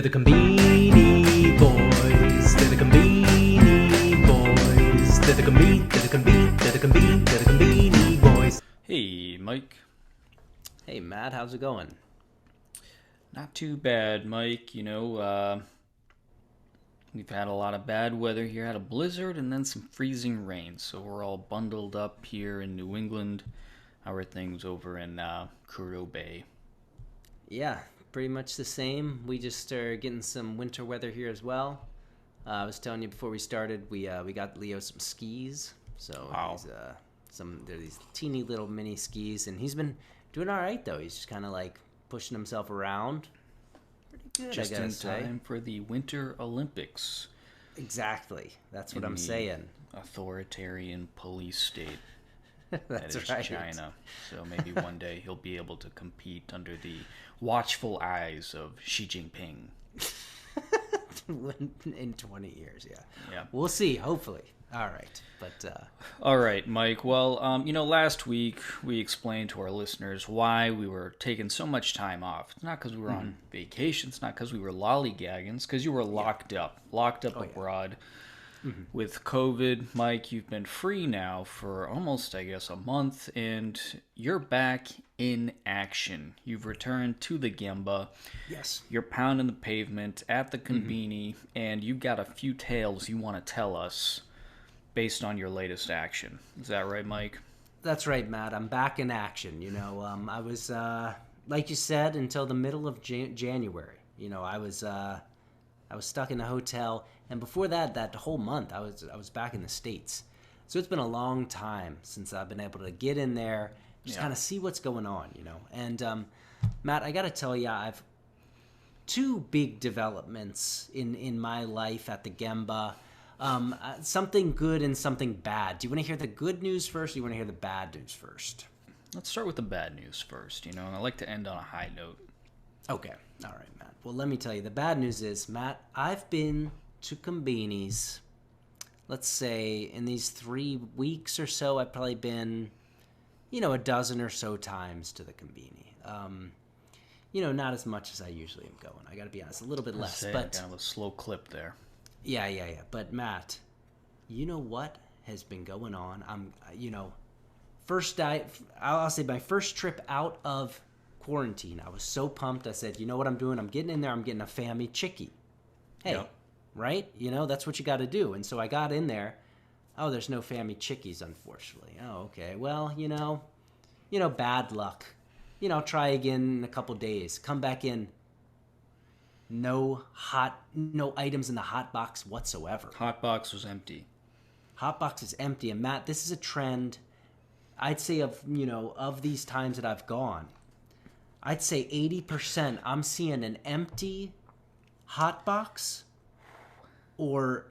The Conbini boys, they're the Conbini boys, they're the Conbini boys. Hey, Mike. Hey, Matt, how's it going? Not too bad, Mike. We've had a lot of bad weather here. Had a blizzard and then some freezing rain. So we're all bundled up here in New England. How are things over in Kuro Bay? Yeah, pretty much the same. We just are getting some winter weather here as well. I was telling you before we started, we got Leo some skis. So Wow. they're these teeny little mini skis, and he's been doing all right though. He's just kind of like pushing himself around. Pretty good, Just I gotta in say. time for the Winter Olympics. Exactly. That's what in I'm the saying. Authoritarian police state That's that is right. China. So maybe one day he'll be able to compete under the watchful eyes of Xi Jinping. In 20 years, yeah. Yeah. We'll see. Hopefully. All right, but All right, Mike. Well, last week we explained to our listeners why we were taking so much time off. It's not because we were on vacation. It's not because we were lollygagging. It's because you were locked up abroad with COVID. Mike, you've been free now for almost, I guess, a month, and you're back in action. You've returned to the Gemba. yes. You're pounding the pavement at the Conbini, and you've got a few tales you want to tell us based on your latest action. Is that right, Mike? That's right, Matt. I'm back in action. I was, like you said, until the middle of January. I was stuck in a hotel, and before that whole month, I was back in the States. So it's been a long time since I've been able to get in there, just kind of see what's going on. And Matt, I got to tell you, I've two big developments in my life at the Gemba. Something good and something bad. Do you want to hear the good news first, or do you want to hear the bad news first? Let's start with the bad news first, and I like to end on a high note. Okay. All right, Matt. Well, let me tell you. The bad news is, Matt, I've been to Conbini's, let's say, in these 3 weeks or so, I've probably been, a dozen or so times to the Conbini. Not as much as I usually am going. I got to be honest, a little bit less. But Kind of a slow clip there. Yeah. But Matt, you know what has been going on? I'll say my first trip out of quarantine. I was so pumped. I said, you know what I'm doing? I'm getting in there. I'm getting a family chickie. Hey, Yep. right? That's what you got to do. And so I got in there. Oh, there's no family chickies, unfortunately. Oh, okay. Well, bad luck. Try again in a couple days. Come back in. No items in the hot box whatsoever. Hot box was empty. Hot box is empty. And Matt, this is a trend, I'd say of these times that I've gone, I'd say 80% I'm seeing an empty hot box, or,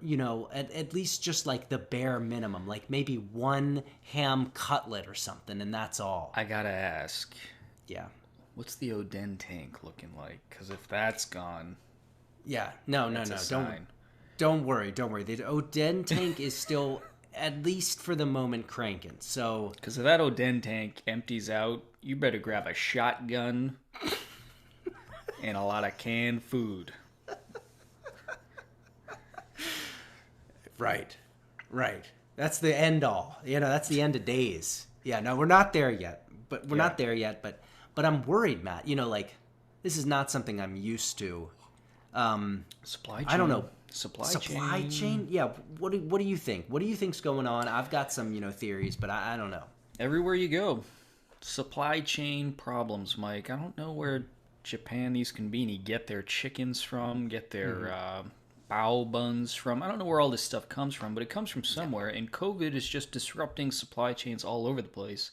at least just like the bare minimum, like maybe one ham cutlet or something, and that's all. I gotta ask, Yeah. what's the Oden tank looking like? Because if that's gone, Yeah. No. that's a sign. Don't worry. The Oden tank is still, at least for the moment, cranking. So, Because if that Oden tank empties out, you better grab a shotgun and a lot of canned food. right. That's the end all. That's the end of days. Yeah, no, we're not there yet. But But I'm worried, Matt. This is not something I'm used to. Supply chain. I don't know. Supply chain? Yeah. What do you think? What do you think's going on? I've got some, theories, but I don't know. Everywhere you go, supply chain problems, Mike. I don't know where Japan, these Conbini, get their chickens from, get their bao buns from. I don't know where all this stuff comes from, but it comes from somewhere. And COVID is just disrupting supply chains all over the place.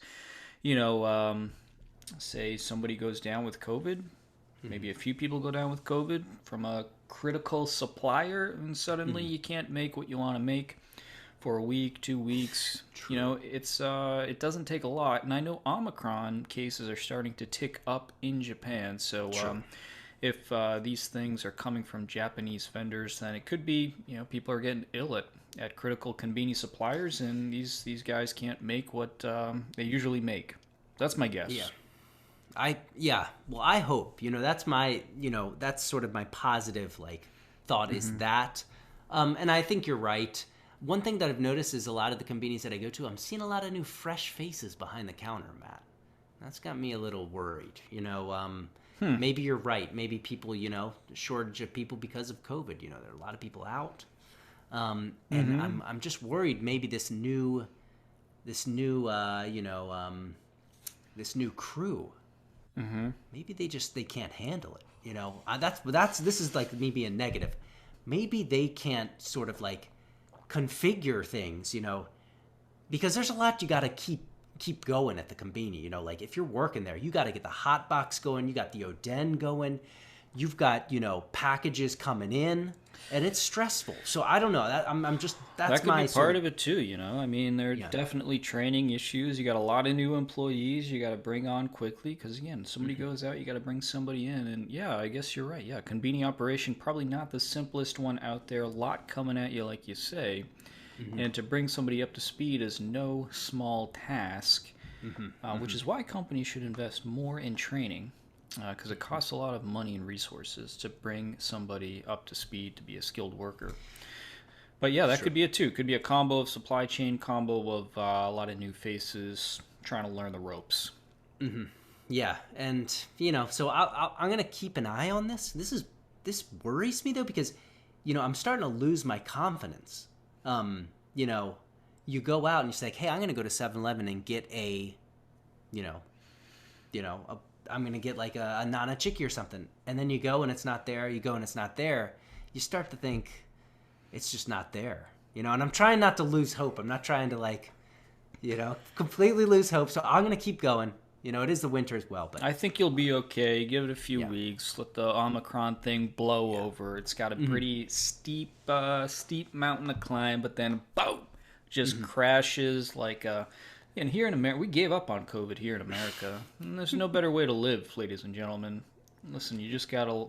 Say somebody goes down with COVID, maybe a few people go down with COVID from a critical supplier, and suddenly you can't make what you want to make for a week, 2 weeks. True. It doesn't take a lot, and I know Omicron cases are starting to tick up in Japan. So if these things are coming from Japanese vendors, then it could be people are getting ill at critical Conbini suppliers, and these guys can't make what they usually make. That's my guess. Yeah. Well, I hope, that's my, that's sort of my positive like thought is that. And I think you're right. One thing that I've noticed is a lot of the convenies that I go to, I'm seeing a lot of new fresh faces behind the counter, Matt. That's got me a little worried. Maybe you're right. Maybe people, shortage of people because of COVID. There are a lot of people out, and I'm just worried. Maybe this new crew. Maybe they can't handle it. This is like me being negative. Maybe they can't sort of like configure things, because there's a lot you got to keep going at the Conbini. Like if you're working there, you got to get the hot box going, you got the Oden going, you've got packages coming in, and it's stressful. So I don't know. That's could be part of it too. I mean, there are definitely training issues. You got a lot of new employees. You got to bring on quickly because again, somebody goes out, you got to bring somebody in, and yeah, I guess you're right. Yeah, Conbini operation probably not the simplest one out there. A lot coming at you, like you say, and to bring somebody up to speed is no small task. Which is why companies should invest more in training. Because it costs a lot of money and resources to bring somebody up to speed to be a skilled worker. But yeah, that could be it too. Could be a combo of supply chain, combo of a lot of new faces trying to learn the ropes. Yeah, and so I'm gonna keep an eye on this. This worries me though because I'm starting to lose my confidence. You go out and you say, hey, I'm gonna go to 7-Eleven and get I'm going to get like a Nana Chicky or something. And then you go and it's not there. You go and it's not there. You start to think it's just not there. And I'm trying not to lose hope. I'm not trying to completely lose hope. So I'm going to keep going. It is the winter as well. But I think you'll be okay. Give it a few weeks. Let the Omicron thing blow over. It's got a pretty steep mountain to climb, but then boom, just crashes like a... And here in America, we gave up on COVID here in America. And there's no better way to live, ladies and gentlemen. Listen, you just got to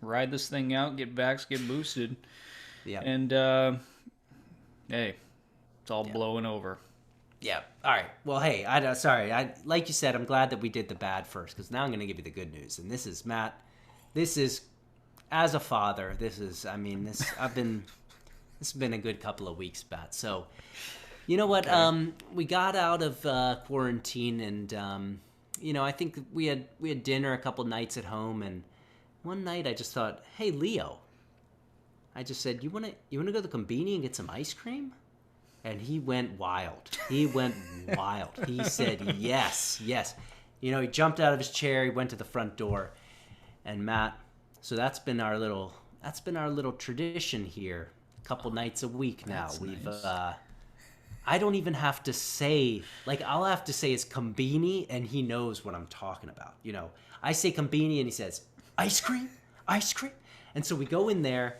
ride this thing out, get vaxxed, get boosted. Yeah. And, hey, it's all blowing over. Yeah. All right. Well, hey, like you said, I'm glad that we did the bad first, because now I'm going to give you the good news. And this is, Matt, as a father, this has been a good couple of weeks, Matt. So... You know what? Okay. We got out of quarantine, and I think we had dinner a couple nights at home. And one night, I just thought, "Hey, Leo," I just said, "You wanna go to the Conbini and get some ice cream?" And he went wild. He said, "Yes." He jumped out of his chair. He went to the front door, and Matt. So that's been our little tradition here. A couple nights a week now. We've. Nice. I don't even have to say, all I have to say is Conbini, and he knows what I'm talking about. I say Conbini, and he says, ice cream? And so we go in there,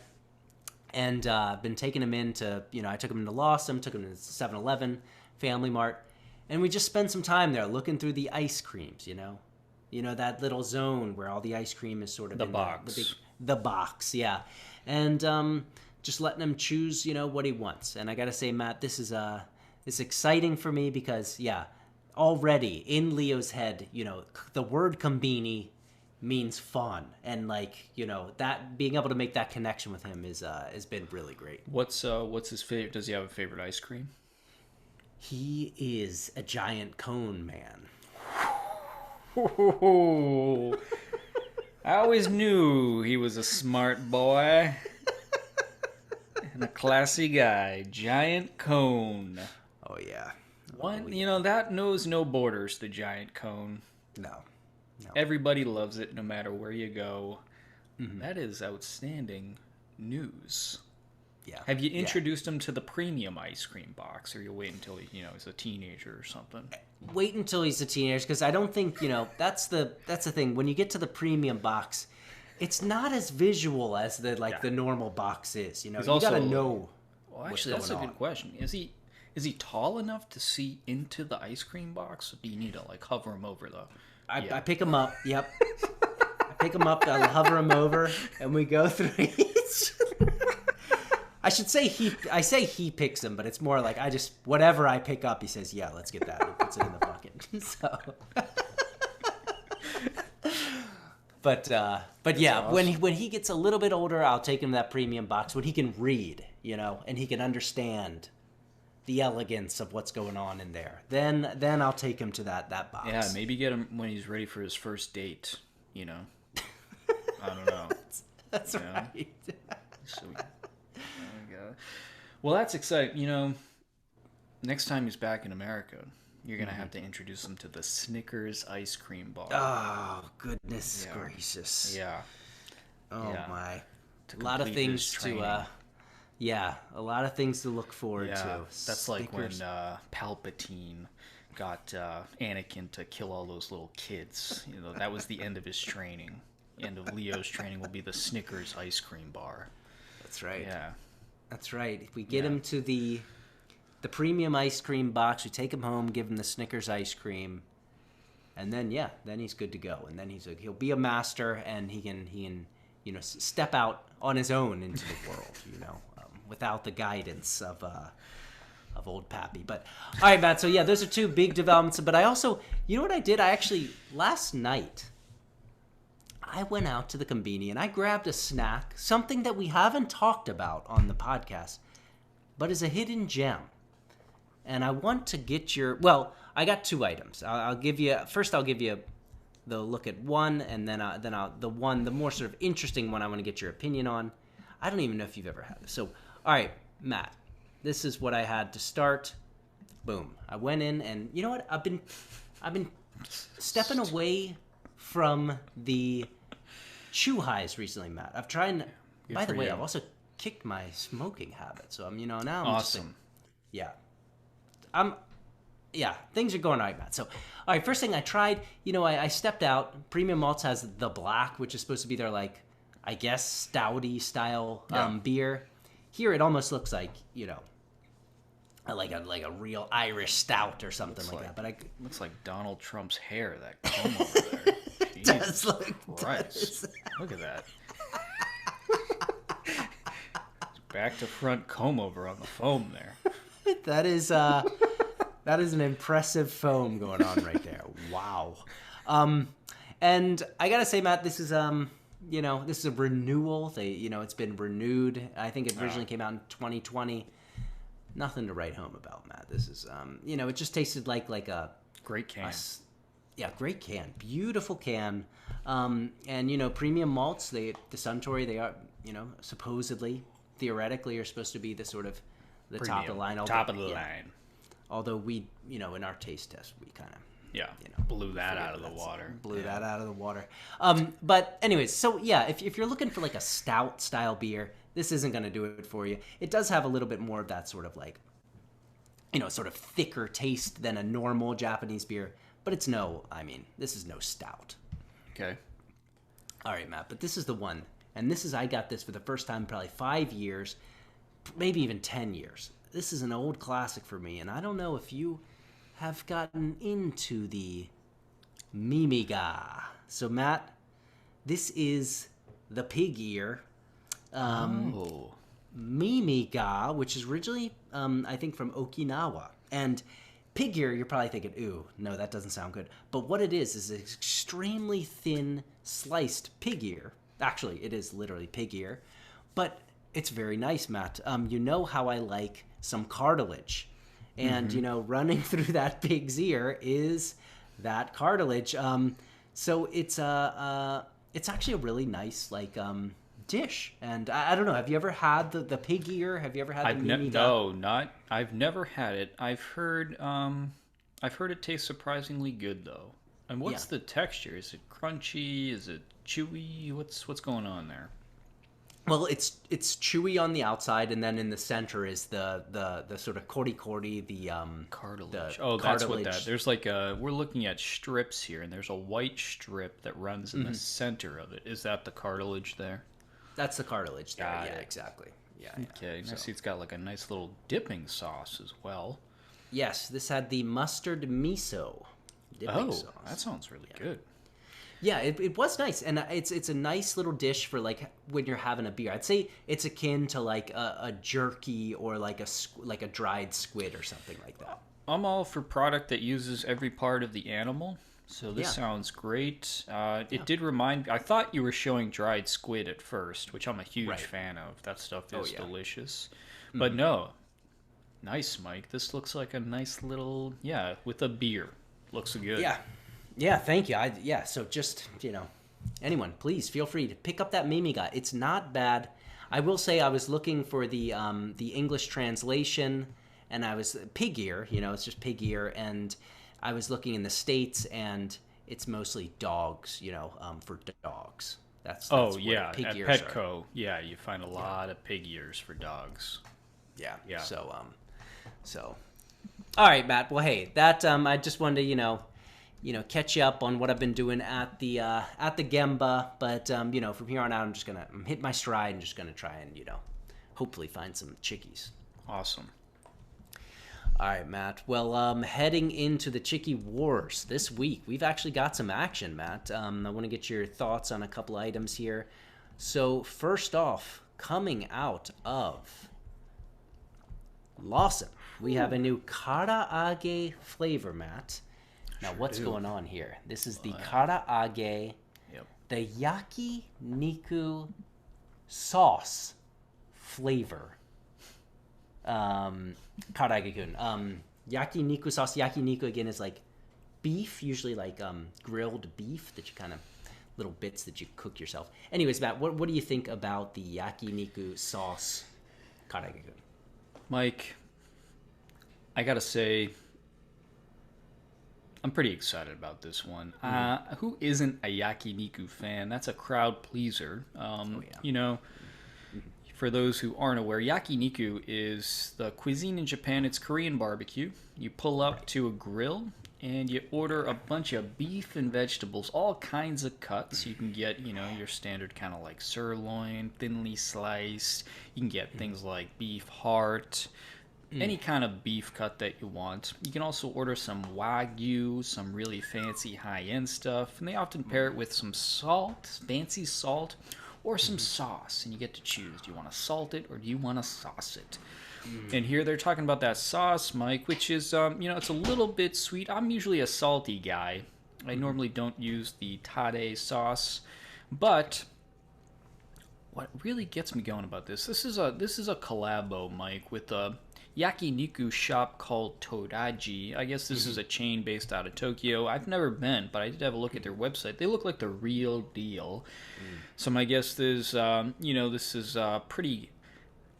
and I've been taking him into, I took him into Lawson, took him to 7-Eleven, Family Mart, and we just spend some time there looking through the ice creams, that little zone where all the ice cream is sort of the box. The box, yeah. And just letting him choose, what he wants. And I got to say, Matt, this is it's exciting for me because, already in Leo's head, the word Conbini means fun. And that being able to make that connection with him has been really great. What's his favorite? Does he have a favorite ice cream? He is a giant cone man. I always knew he was a smart boy. And a classy guy. Giant cone. Oh, yeah. That knows no borders, the giant cone. No. Everybody loves it no matter where you go. That is outstanding news. Yeah. Have you introduced him to the premium ice cream box, or you wait until he's a teenager or something? Wait until he's a teenager, because I don't think, that's the thing. When you get to the premium box, it's not as visual as the normal box is. You gotta know. Well, actually, that's a good question. Is he tall enough to see into the ice cream box? Or do you need to hover him over the? I pick him up. Yep. I pick him up. I hover him over, and we go through each. I should say he picks him, but it's more like whatever I pick up, he says, "Yeah, let's get that." He puts it in the bucket. So. But yeah, awesome. when he gets a little bit older, I'll take him to that premium box when he can read, and he can understand the elegance of what's going on in there. Then I'll take him to that box. Yeah, maybe get him when he's ready for his first date. I don't know. That's you know? right. So, oh my God. Well, that's exciting. Next time he's back in America, you're gonna have to introduce him to the Snickers ice cream bar. Oh, goodness gracious. Yeah. Oh Yeah. my. To A lot of complete his things training. a lot of things to look forward to. That's like when Snickers. Palpatine got Anakin to kill all those little kids. That was the end of his training. The end of Leo's training will be the Snickers ice cream bar. That's right. Yeah. That's right. If we get Yeah. him to the premium ice cream box, we take him home, give him the Snickers ice cream, and then he's good to go. And then he'll be a master, and he can step out on his own into the world, without the guidance of old Pappy. But all right, Matt. So yeah, those are two big developments. But I also, what I did? I actually last night I went out to the Conbini and I grabbed a snack, something that we haven't talked about on the podcast, but is a hidden gem. And I want to get I got two items. I'll give you the look at one, and then the more sort of interesting one I want to get your opinion on. I don't even know if you've ever had this. So, all right, Matt, this is what I had to start. Boom. I went in, and you know what? I've been stepping away from the choux recently, Matt. I've tried. By the for way, you. I've also kicked my smoking habit. So I'm now I'm just Awesome. yeah. Things are going all right, Matt. So, all right, first thing I tried, I stepped out. Premium Malts has the black, which is supposed to be their, I guess, stouty style beer. Here it almost looks like, like a real Irish stout or something like that. But Looks like Donald Trump's hair, that comb over there. it does look Christ. Look at that. Back to front comb over on the foam there. That is an impressive foam going on right there. Wow. And I gotta say, Matt, this is this is a renewal. It's been renewed. I think it originally came out in 2020. Nothing to write home about, Matt. This is it just tasted like a Great can. great can, beautiful can. And premium malts, the Suntory, they are supposedly, theoretically, are supposed to be the sort of the top of the line. Top of the line. Although we, in our taste test, we kind of blew that out of the water. that out of the water. But anyways, so yeah, if you're looking for like a stout style beer, this isn't going to do it for you. It does have a little bit more of that sort of sort of thicker taste than a normal Japanese beer, but this is no stout. Okay. All right, Matt, but this is the one, and I got this for the first time in probably 5 years, maybe even 10 years. This is an old classic for me, and I don't know if you have gotten into the Mimiga. So, Matt, this is the pig ear. Mimiga, which is originally, I think, from Okinawa. And pig ear, you're probably thinking, ooh, no, that doesn't sound good. But what it is an extremely thin, sliced pig ear. Actually, it is literally pig ear. But it's very nice, Matt. You know how I like some cartilage. And, running through that pig's ear is that cartilage. So it's actually a really nice, dish. And I don't know, have you ever had the pig ear? Have you ever had the Mimiga? I've never had it. I've heard it tastes surprisingly good though. And what's the texture? Is it crunchy? Is it chewy? What's going on there? Well, it's chewy on the outside, and then in the center is the sort of kori, the Cartilage. the That's cartilage. what that. There's we're looking at strips here, and there's a white strip that runs in the center of it. Is that the cartilage there? That's the cartilage there. Got Yeah, it. exactly. Yeah. Okay, I see it's got like a nice little dipping sauce as well. Yes, this had the mustard miso dipping sauce. That sounds really good. Yeah, it was nice, and it's a nice little dish for when you're having a beer. I'd say it's akin to a jerky or like a dried squid or something like that. I'm all for product that uses every part of the animal. So this Yeah. sounds great. It did remind me. I thought you were showing dried squid at first, which I'm a huge Right. fan of. That stuff Oh, is yeah. delicious. But no, nice, Mike. This looks like a nice little with a beer. Looks good. Yeah, thank you. So just, anyone, please feel free to pick up that Mimi Guide. It's not bad. I will say I was looking for the English translation, and I was pig ear, it's just pig ear, and I was looking in the States, and it's mostly dogs, for dogs. That's Oh what yeah, pig at ears Petco, you find a lot of pig ears for dogs. Yeah. So all right, Matt. Well, hey, that I just wanted to catch you up on what I've been doing at the Gemba, but from here on out, I'm hit my stride and just gonna try and hopefully find some chickies. Awesome. All right, Matt. Well, heading into the Chickie Wars this week, we've actually got some action, Matt. I want to get your thoughts on a couple items here. So first off, coming out of Lawson, we have a new karaage flavor, Matt. Now, what's going on here? This is the karaage, the yakiniku-sauced flavor. Karaagekun. Yakiniku-sauced. Yakiniku, again, is like beef, usually like grilled beef that you kind of, little bits that you cook yourself. Anyways, Matt, what do you think about the yakiniku-sauced karaagekun? Mike, I gotta say, I'm pretty excited about this one. Who isn't a yakiniku fan? That's a crowd pleaser. For those who aren't aware, yakiniku is the cuisine in Japan. It's Korean barbecue. You pull up to a grill and you order a bunch of beef and vegetables, all kinds of cuts. You can get, your standard kind of like sirloin, thinly sliced. You can get things like beef heart, any kind of beef cut that you want. You can also order some wagyu, some really fancy high-end stuff, and they often pair it with some salt, fancy salt, or some sauce, and you get to choose. Do you want to salt it or do you want to sauce it? And here they're talking about that sauce, Mike, which is, it's a little bit sweet. I'm usually a salty guy. I normally don't use the tade sauce, but what really gets me going about this is a collabo, Mike, with a yakiniku shop called Todaji. I guess this is a chain based out of Tokyo. I've never been, but I did have a look at their website. They look like the real deal. So my guess is, this is a pretty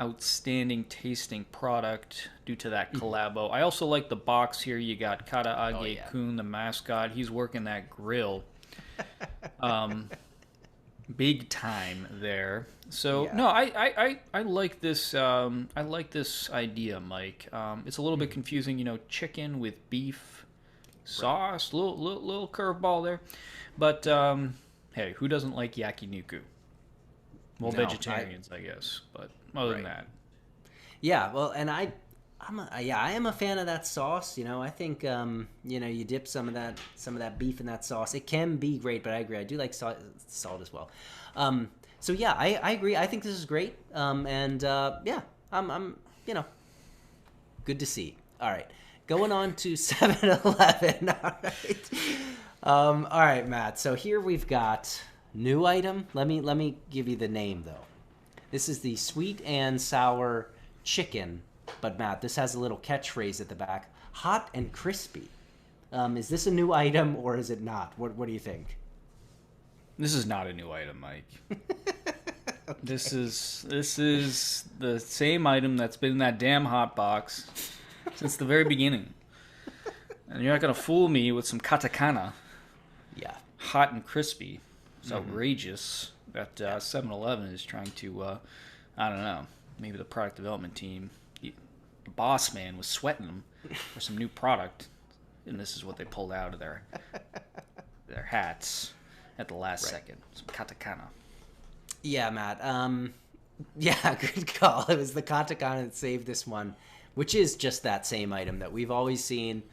outstanding tasting product due to that collabo. I also like the box here. You got Karaagekun, the mascot. He's working that grill. Big time there. So no, I like this. I like this idea, Mike. It's a little bit confusing, chicken with beef sauce, little curveball there. But hey, who doesn't like yakiniku? Well, vegetarians, I guess. But other than that, yeah. Well, and I am a fan of that sauce. I think you dip some of that beef in that sauce. It can be great, but I agree. I do like salt as well. So yeah, I agree. I think this is great. I'm good to see. All right, going on to 7-Eleven. All right, Matt. So here we've got new item. Let me give you the name though. This is the sweet and sour chicken. But Matt, this has a little catchphrase at the back: hot and crispy. Is this a new item or is it not? What do you think? this is not a new item, Mike. Okay. This is the same item that's been in that damn hot box since the very beginning. And you're not gonna fool me with some katakana. Yeah. Hot and crispy. It's outrageous that 7-Eleven is trying to, I don't know, maybe the product development team, the boss man was sweating them for some new product, and this is what they pulled out of their hats at the last second. Some katakana. Yeah, Matt. Yeah, good call. It was the katakana that saved this one, which is just that same item that we've always seen.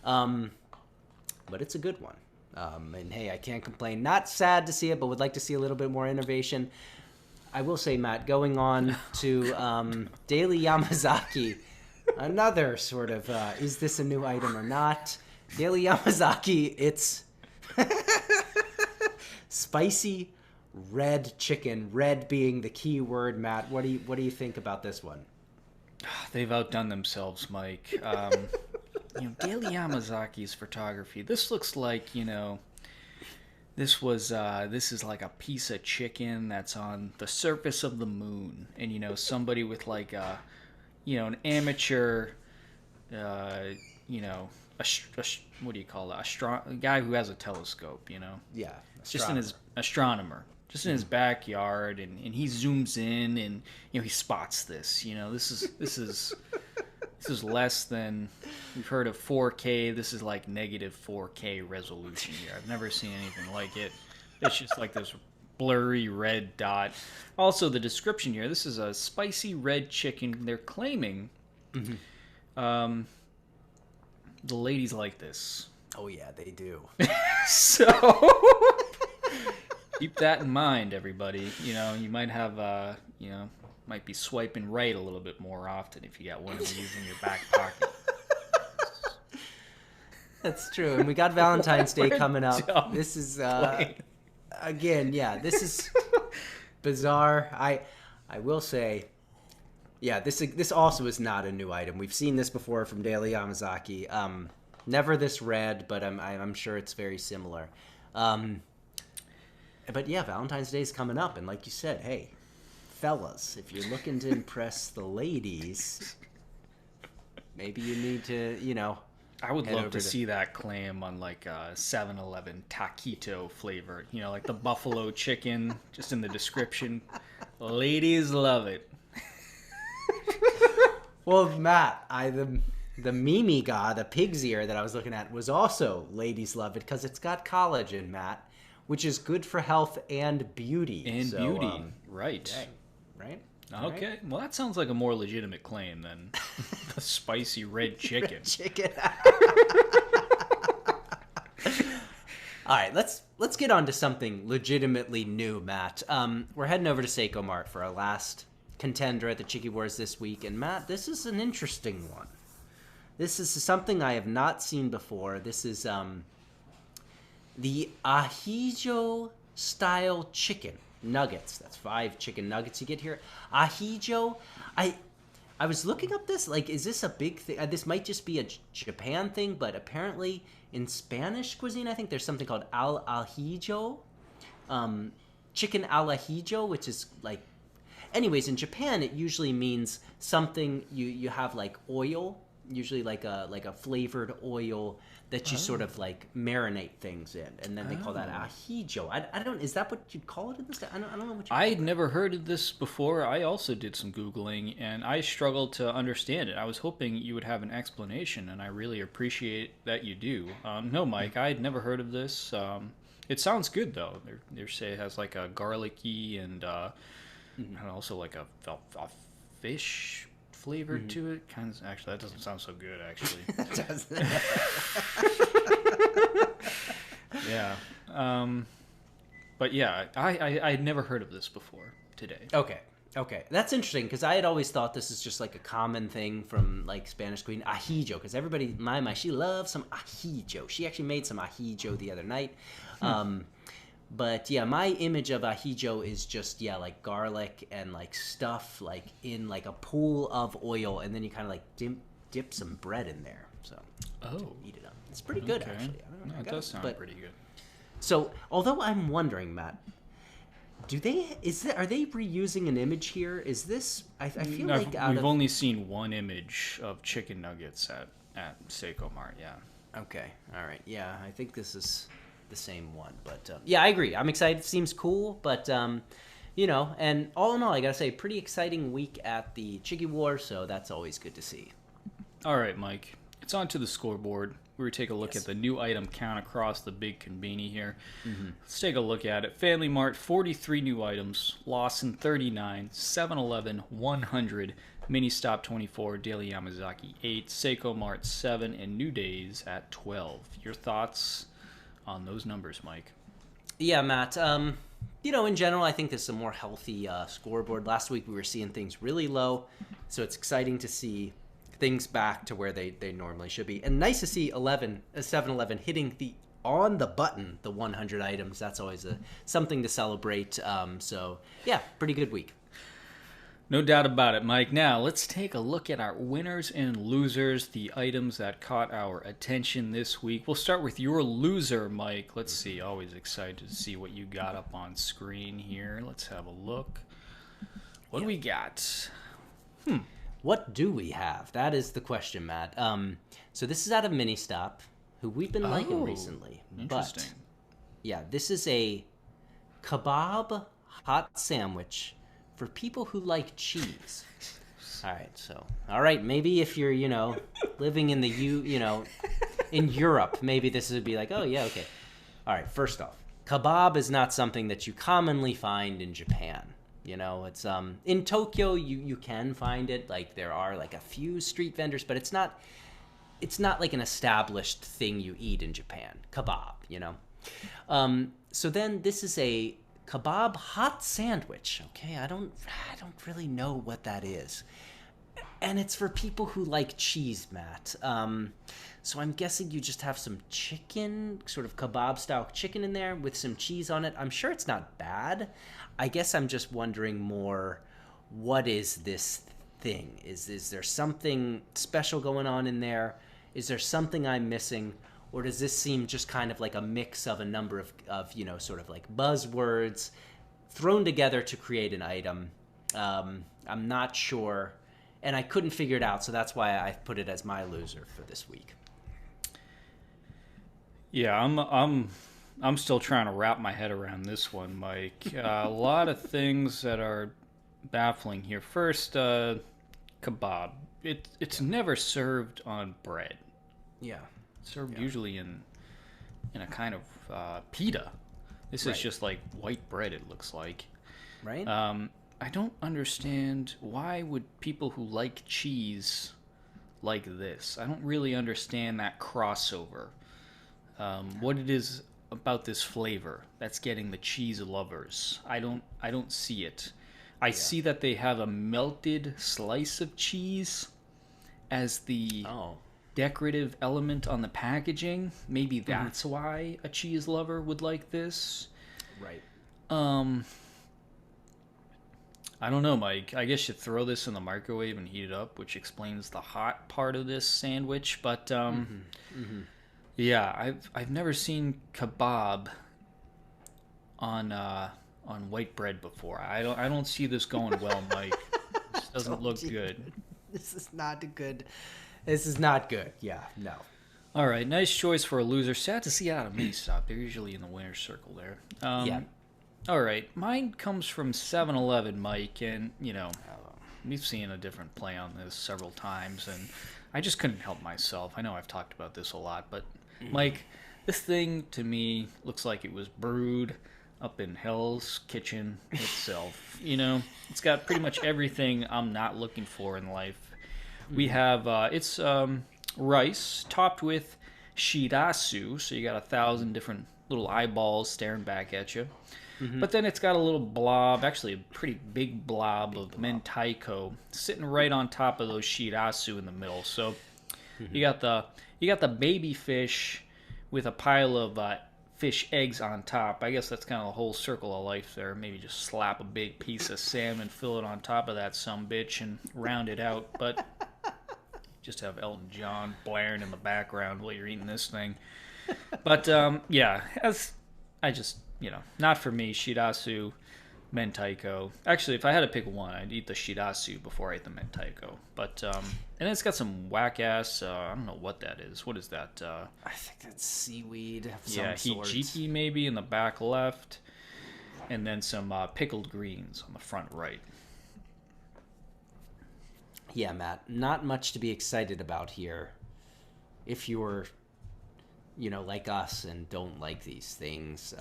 But it's a good one. And hey, I can't complain. Not sad to see it, but would like to see a little bit more innovation. I will say, Matt, going on to Daily Yamazaki, another sort of, is this a new item or not? Daily Yamazaki, it's Spicy red chicken. Red being the key word, Matt. What do you think about this one? They've outdone themselves, Mike. Daily Yamazaki's photography. This looks like, this is like a piece of chicken that's on the surface of the moon, and somebody with like an amateur, what do you call that? A guy who has a telescope, Yeah, just in his astronomer, just in his backyard, and he zooms in, and he spots this. This is less than, we've heard of 4K. This is like negative 4K resolution here. I've never seen anything like it. It's just like this blurry red dot. Also, the description here, this is a spicy red chicken. They're claiming the ladies like this. Oh, yeah, they do. So keep that in mind, everybody. You might have, might be swiping right a little bit more often if you got one of these in your back pocket. That's true. And we got Valentine's Day coming up. This is, again, yeah, this is bizarre. I will say, yeah, this also is not a new item. We've seen this before from Daily Yamazaki. Never this red, but I'm sure it's very similar. But yeah, Valentine's Day is coming up, and like you said, hey, fellas, if you're looking to impress the ladies, maybe you need to, I would love to see that claim on like a 7-Eleven taquito flavor. Like the buffalo chicken, just in the description. Ladies love it. Well, Matt, the Mimi ga, the pig's ear that I was looking at, was also ladies love it because it's got collagen, Matt, which is good for health and beauty. Right. Dang. Right? Okay. Right. Well, that sounds like a more legitimate claim than the spicy red chicken. Red chicken. All right, let's get on to something legitimately new, Matt. We're heading over to Seiko Mart for our last contender at the Chicky Wars this week, and Matt, this is an interesting one. This is something I have not seen before. This is the ahijo style chicken nuggets. That's 5 chicken nuggets you get here. Ahijo. I was looking up this. Like, is this a big thing? This might just be a Japan thing, but apparently in Spanish cuisine, I think there's something called al ahijo, chicken al ahijo, which is like. Anyways, in Japan, it usually means something you have like oil, usually like a flavored oil that you sort of like marinate things in, and then they call that ahijo. I don't. Is that what you'd call it in this? I don't know what. I'd never heard of this before. I also did some Googling, and I struggled to understand it. I was hoping you would have an explanation, and I really appreciate that you do. No, Mike, I had never heard of this. It sounds good though. They say it has like a garlicky and also like a fish flavor to it. Kind of, actually, that doesn't sound so good. Actually, yeah. But yeah, I had never heard of this before today. Okay, that's interesting because I had always thought this is just like a common thing from like Spanish cuisine, ahijo. Because everybody, my, she loves some ahijo. She actually made some ahijo the other night. But yeah, my image of ahijo is just like garlic and like stuff like in like a pool of oil, and then you kind of like dip some bread in there. So eat it up. It's pretty good actually. I don't know. No, it does sound pretty good. So although I'm wondering, Matt, are they reusing an image here? Is this? I feel like we've only seen one image of chicken nuggets at Seiko Mart. Yeah. Okay. All right. Yeah, I think this is the same one, but yeah, I agree. I'm excited. It seems cool, but and all in all, I gotta say, pretty exciting week at the Chicky War, so that's always good to see. All right, Mike, it's on to the scoreboard. We're gonna take a look at the new item count across the big Conbini here. Let's take a look at it. Family Mart, 43 new items. Lawson, 39. 7-Eleven, 100. Mini Stop, 24. Daily Yamazaki, 8. Seiko Mart, 7. And New Days at 12. Your thoughts on those numbers, Mike? Yeah, Matt. In general, I think this is a more healthy scoreboard. Last week we were seeing things really low, so it's exciting to see things back to where they normally should be. And nice to see 7-Eleven hitting the on the button the 100 items. That's always something to celebrate. So yeah, pretty good week. No doubt about it, Mike. Now, let's take a look at our winners and losers, the items that caught our attention this week. We'll start with your loser, Mike. Let's see. Always excited to see what you got up on screen here. Let's have a look. What do we got? What do we have? That is the question, Matt. So this is out of Mini Stop, who we've been liking recently. Interesting. But, yeah, this is a kebab hot sandwich for people who like cheese. All right, maybe if you're, living in in Europe, maybe this would be like, oh, yeah, okay. All right, first off, kebab is not something that you commonly find in Japan. It's in Tokyo you can find it. Like there are like a few street vendors, but it's not like an established thing you eat in Japan. Kebab, So then this is a kebab hot sandwich. Okay, I don't really know what that is. And it's for people who like cheese, Matt. So I'm guessing you just have some chicken, sort of kebab-style chicken in there with some cheese on it. I'm sure it's not bad. I guess I'm just wondering more, what is this thing? Is there something special going on in there? Is there something I'm missing? Or does this seem just kind of like a mix of a number of sort of like buzzwords thrown together to create an item? I'm not sure. And I couldn't figure it out, so that's why I put it as my loser for this week. Yeah, I'm still trying to wrap my head around this one, Mike. A lot of things that are baffling here. First, kebab. It's never served on bread. Yeah. It's served usually in a kind of pita. This is just like white bread, it looks like. Right? I don't understand, why would people who like cheese like this? I don't really understand that crossover. What it is about this flavor that's getting the cheese lovers. I don't see it. I see that they have a melted slice of cheese as the decorative element on the packaging. Maybe that's why a cheese lover would like this. Right. I don't know, Mike. I guess you throw this in the microwave and heat it up, which explains the hot part of this sandwich. But yeah, I've never seen kebab on white bread before. I don't see this going well, Mike. This doesn't look good. This is not good. This is not good. Yeah, no. All right, nice choice for a loser. Sad to see out of Mini Stop. They're usually in the winner's circle there. Yeah. All right, mine comes from 7-Eleven, Mike, and, we've seen a different play on this several times, and I just couldn't help myself. I know I've talked about this a lot, but, Mike, this thing, to me, looks like it was brewed up in Hell's Kitchen itself. It's got pretty much everything I'm not looking for in life. We have, it's rice topped with shirasu, so you got 1,000 different little eyeballs staring back at you. But then it's got a little blob, actually a pretty big blob of mentaiko sitting right on top of those shirasu in the middle. So you got the baby fish with a pile of fish eggs on top. I guess that's kind of the whole circle of life there. Maybe just slap a big piece of salmon, fill it on top of that sumbitch, and round it out. But just have Elton John blaring in the background while you're eating this thing. But yeah, not for me. Shirasu, mentaiko. Actually, if I had to pick one, I'd eat the shirasu before I ate the mentaiko. But and it's got some whack ass. I don't know what that is. What is that? I think that's seaweed of yeah, some sort. hijiki maybe in the back left, and then some pickled greens on the front right. Yeah, Matt. Not much to be excited about here. If you're, like us and don't like these things.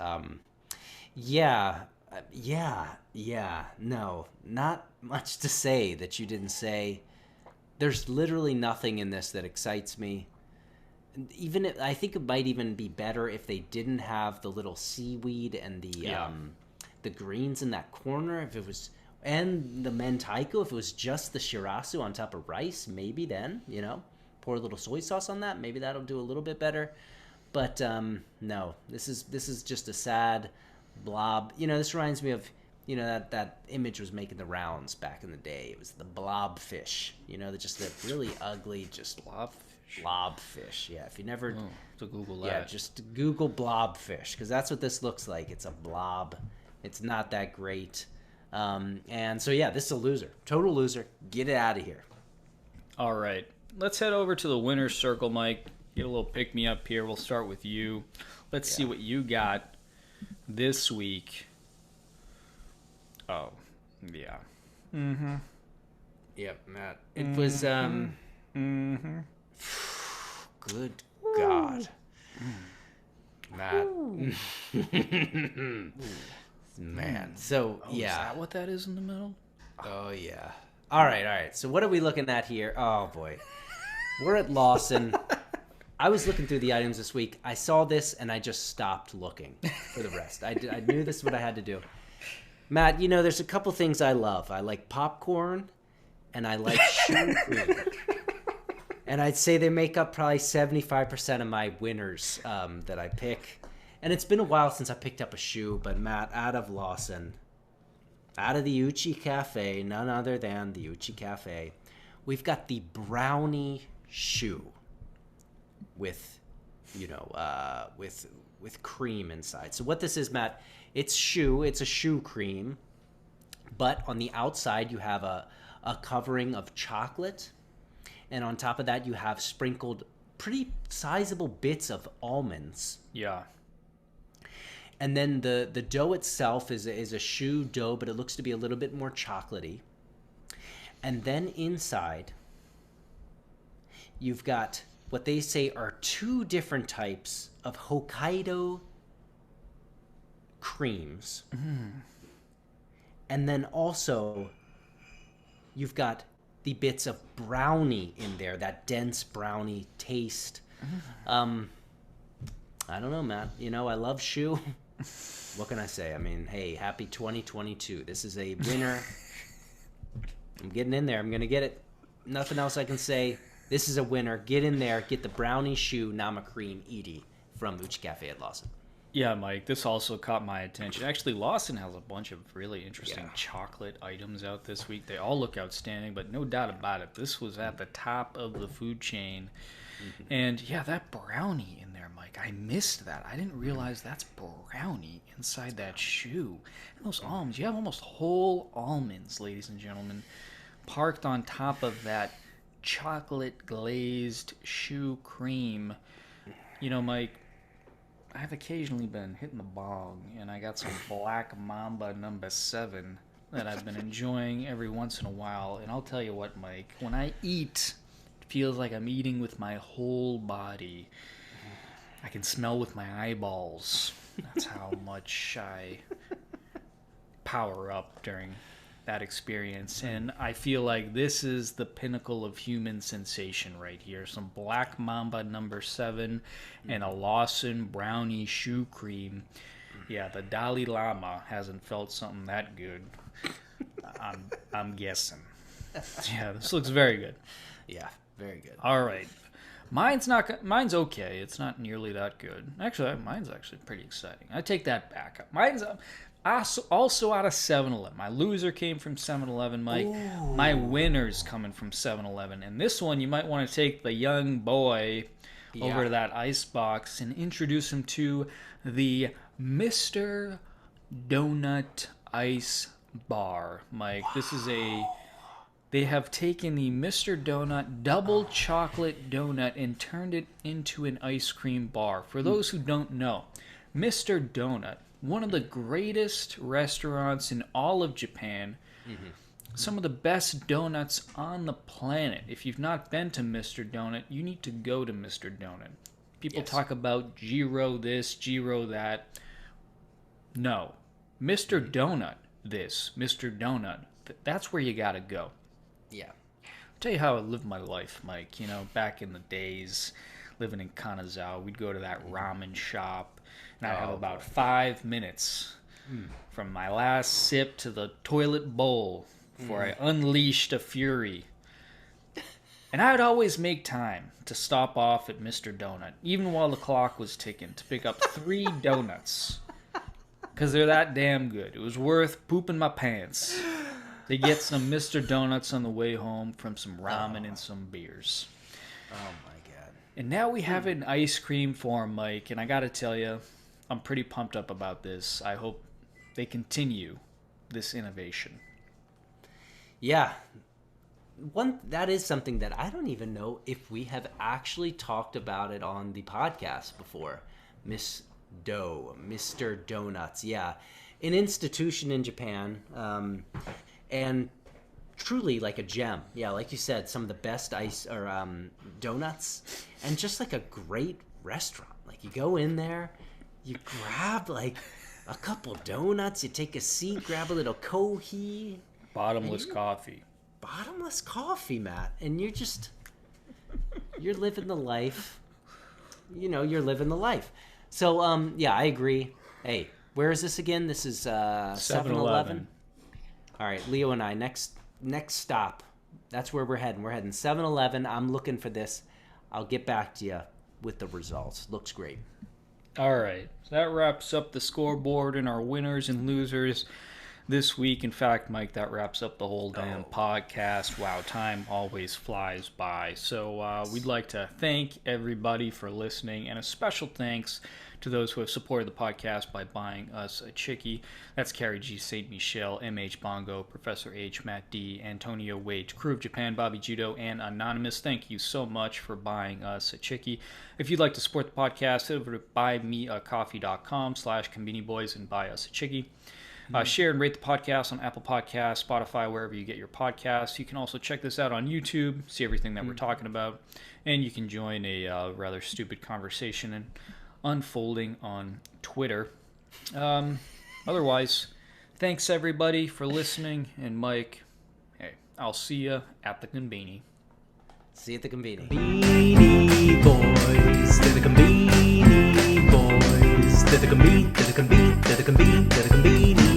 No, not much to say that you didn't say. There's literally nothing in this that excites me. I think it might even be better if they didn't have the little seaweed and the greens in that corner. If it was, and the mentaiko, if it was just the shirasu on top of rice, maybe then, pour a little soy sauce on that. Maybe that'll do a little bit better. But no, this is just a sad blob. This reminds me of that image was making the rounds back in the day. It was the blobfish. Just the really ugly, just blobfish. Yeah, if you never to Google that. Yeah, just Google blobfish, because that's what this looks like. It's a blob. It's not that great. And so yeah, this is a loser, total loser. Get it out of here. All right, let's head over to the winner's circle, Mike. Get a little pick me up here. We'll start with you. Let's see what you got this week. Oh, yeah. Mm-hmm. Yep, Matt. It was good God. Matt. Man. So Is that what that is in the middle? Oh yeah. All right. So what are we looking at here? Oh boy. We're at Lawson. I was looking through the items this week. I saw this and I just stopped looking for the rest. I knew this is what I had to do. Matt, there's a couple things I love. I like popcorn and I like shoe cream. And I'd say they make up probably 75% of my winners that I pick. And it's been a while since I picked up a shoe, but Matt, out of Lawson, out of the Uchi Cafe, none other than the Uchi Cafe, we've got the brownie shoe with, with cream inside. So what this is, Matt, it's a shoe cream, but on the outside you have a covering of chocolate, and on top of that you have sprinkled pretty sizable bits of almonds. Yeah. And then the dough itself is a shoe dough, but it looks to be a little bit more chocolatey. And then inside, you've got what they say are two different types of Hokkaido creams. Mm. And then also, you've got the bits of brownie in there, that dense brownie taste. Mm. I don't know, Matt. I love shoe. What can I say? I mean, hey, happy 2022. This is a winner. I'm getting in there. I'm going to get it. Nothing else I can say. This is a winner. Get in there. Get the brownie shoe Nama Cream Edie from Uchi Cafe at Lawson. Yeah, Mike, this also caught my attention. Actually, Lawson has a bunch of really interesting chocolate items out this week. They all look outstanding, but no doubt about it, this was at the top of the food chain. Mm-hmm. And yeah, that brownie in there, Mike, I missed that. I didn't realize that's brownie inside that shoe. And those almonds, you have almost whole almonds, ladies and gentlemen, parked on top of that chocolate glazed shoe cream. Mike, I've occasionally been hitting the bog, and I got some Black Mamba number 7 that I've been enjoying every once in a while. And I'll tell you what, Mike, when I eat, feels like I'm eating with my whole body. I can smell with my eyeballs. That's how much I power up during that experience. And I feel like this is the pinnacle of human sensation right here. Some Black Mamba number 7 and a Lawson brownie shoe cream. Yeah, the Dalai Lama hasn't felt something that good. I'm guessing. Yeah, this looks very good. Yeah. Very good. All right. Mine's okay. It's not nearly that good. Actually, mine's actually pretty exciting. I take that back. Mine's also out of 7-Eleven. My loser came from 7-Eleven, Mike. Ooh. My winner's coming from 7-Eleven. And this one, you might want to take the young boy over to that ice box and introduce him to the Mr. Donut Ice Bar, Mike. Wow. This is They have taken the Mr. Donut double chocolate donut and turned it into an ice cream bar. For those who don't know, Mr. Donut, one of the greatest restaurants in all of Japan, some of the best donuts on the planet. If you've not been to Mr. Donut, you need to go to Mr. Donut. People talk about Jiro this, Jiro that. No. Mr. Donut this, Mr. Donut. That's where you gotta go. Yeah. I'll tell you how I lived my life, Mike. Back in the days, living in Kanazawa, we'd go to that ramen shop, and I'd have about 5 minutes from my last sip to the toilet bowl before I unleashed a fury. And I'd always make time to stop off at Mr. Donut, even while the clock was ticking, to pick up 3 donuts. Because they're that damn good. It was worth pooping my pants to get some Mr. Donuts on the way home from some ramen and some beers. Oh my god. And now we have it in ice cream form, Mike, and I gotta tell you, I'm pretty pumped up about this. I hope they continue this innovation. Yeah. That is something that I don't even know if we have actually talked about it on the podcast before. Mr. Donuts. Yeah. An institution in Japan. And truly like a gem. Yeah, like you said, some of the best donuts, and just like a great restaurant. Like you go in there, you grab like a couple donuts, you take a seat, grab a little kohi, Bottomless coffee. bottomless coffee, Matt, and you're living the life. You're living the life. So yeah, I agree. Hey, where is this again? This is 7-Eleven. All right, Leo and I, next stop. That's where we're heading. We're heading 7-Eleven. I'm looking for this. I'll get back to you with the results. Looks great. All right. So that wraps up the scoreboard and our winners and losers this week. In fact, Mike, that wraps up the whole damn podcast. Wow, time always flies by. So we'd like to thank everybody for listening, and a special thanks to those who have supported the podcast by buying us a chickie. That's Carrie G. St. Michel, M.H. Bongo, Professor H. Matt D., Antonio Wade, Crew of Japan, Bobby Judo, and Anonymous. Thank you so much for buying us a chickie. If you'd like to support the podcast, head over to buymeacoffee.com/Conbini Boys and buy us a chickie. Share and rate the podcast on Apple Podcasts, Spotify, wherever you get your podcasts. You can also check this out on YouTube, see everything that we're talking about, and you can join a rather stupid conversation and unfolding on Twitter. Otherwise, thanks everybody for listening, and Mike, hey, I'll see you at the Conbini. See you at the Conbini. Conbini boys, they're the Conbini boys, they're the Conbini, they're the Conbini, they're the Conbini, they're the Conbini